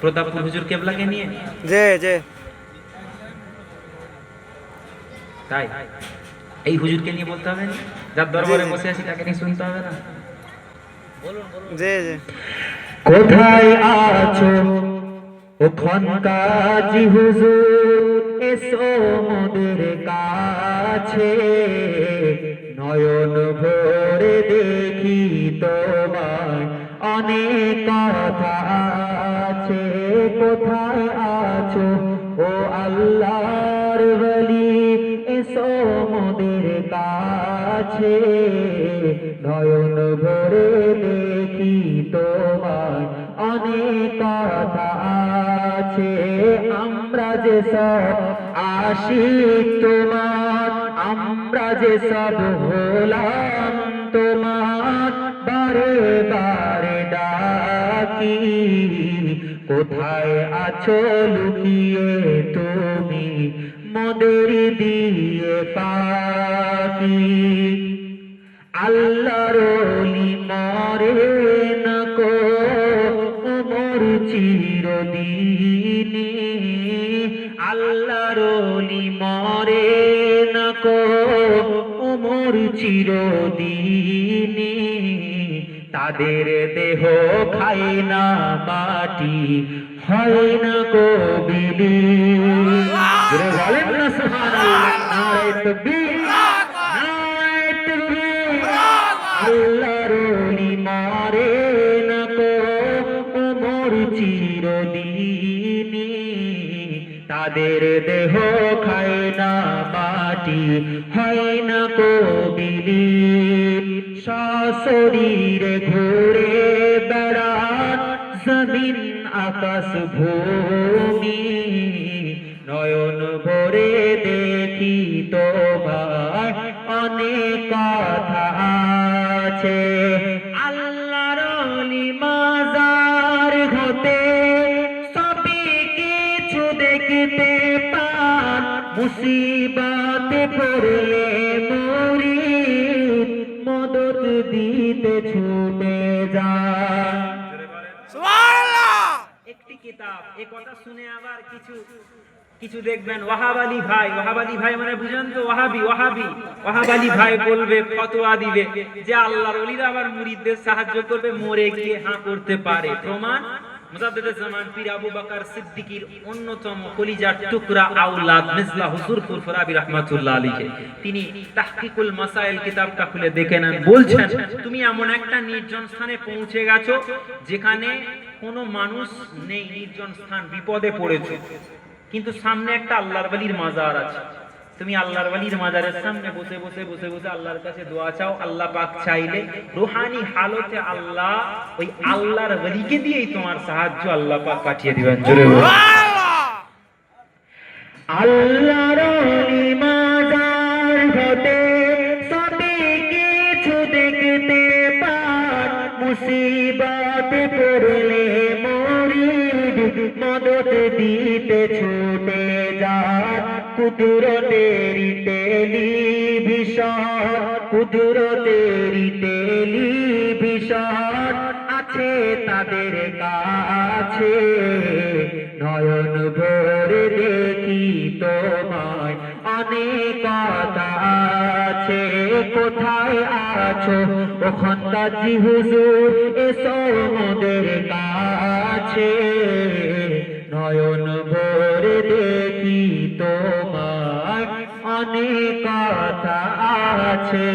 প্রতাপপুর হুজুর কেবলাকে নিয়ে। জি জি। তাই এই হুজুরকে নিয়ে বলতে হবে না, যার দরবারে বসে আছি তাকে নিয়ে শুনতে হবে না। জি জি। কোথায় আছো ওখন কাজী হুজুর, এসো মোদের কাছে, নয়ন ভরে দেখি তোমায় অনেক কথা আছে। কোথায় আছো ও আল্লাহর ওলি, এসো মোদের কাছে, নয়ন ভরে দেখি তোমায় অনেক কথা আছে। আমরা যে সব আশিক তোমার, আমরা যে সব হলাম তোমার, বারে বারে ডাকি, কোথায় আছো লুকিয়ে তুমি মোদের দিয়ে পাকি। আল্লাহর ওলি মরে না কো ওমর চিরদিনী, আল্লাহর ওলি মরে না কো ওমর চিরদিনী। তাদের দেহ খায় না মাটি, হয় না কো বিলীন। বলেন না সুবহানাল্লাহ, নারে তাকবীর, নারে তাকবীর। আল্লাহর ওলি মরে না কো ওমর চিরদিনী, তাদের দেহ খায় না মাটি, হয় না কো বিলীন। সশরীরে ঘুরে বেড়ান জমিন আকাশ ভূমি, নয়ন ভরে দেখি তোমার অনেক কথা আছে। আল্লাহর ওলি মাজার হতে সবই কিছু দেখতে পান, মুসিবতে পড়লে মুরিদ মদদ দিতে ছুটে যান। সুবহানাল্লাহ। একটি কিতাব, এই কথা শুনে আবার কিছু কিছু দেখবেন ওয়াহাব আলী ভাই, ওয়াহাব আলী ভাই মানে বুঝেন তো, ওয়াহাবি ওয়াহাবি ওয়াহাব আলী ভাই বলবে, ফতোয়া দিবে যে আল্লাহর ওলিরা আবার মুরিদদের সাহায্য করবে, মরে গিয়ে হাঁ করতে পারে। প্রমাণ মুজাদ্দিদে জামান পীর আবু বকর সিদ্দিকীর অন্যতম কলিজার টুকরা আওলাদ মিসলা হুজুর ফুরফুরাবি রাহমাতুল্লাহ আলাইহি, তিনি তাহকিকুল মাসাইল কিতাবটা খুলে দেখে নেন। বলছেন তুমি এমন একটা নির্জন স্থানে পৌঁছে গেছো যেখানে কোনো মানুষ নেই, নির্জন স্থান, বিপদে পড়েছো, কিন্তু সামনে একটা আল্লাহর ওলির মাজার আছে। তুমি আল্লাহর ওলির মাজারের সামনে বসে বসে বসে বসে আল্লাহর কাছে দোয়া চাও। আল্লাহ পাক চাইলে রূহানি হালতে আল্লাহ ওই আল্লাহর ওলিকে দিয়েই তোমার সাহায্য আল্লাহ পাক পাঠিয়ে দিবেন। জোরে বলো আল্লাহর ওলি মাজার হতে সবই কিছু দেখতে পান, মুসিবতে পড়লে মুরিদ মদদ দিতে ছুটে যান। কুদরতেরি টেলিভিশন, কুদরতেরি টেলিভিশন আছে তাদের কাছে, নয়ন ভরে দেখি তোমায় অনেক কথা আছে। কোথায় আছো ওখন কাজী হুজুর, এসো মোদের কাছে, নয়ন ভরে দেখি তোমায় অনেক কথা আছে।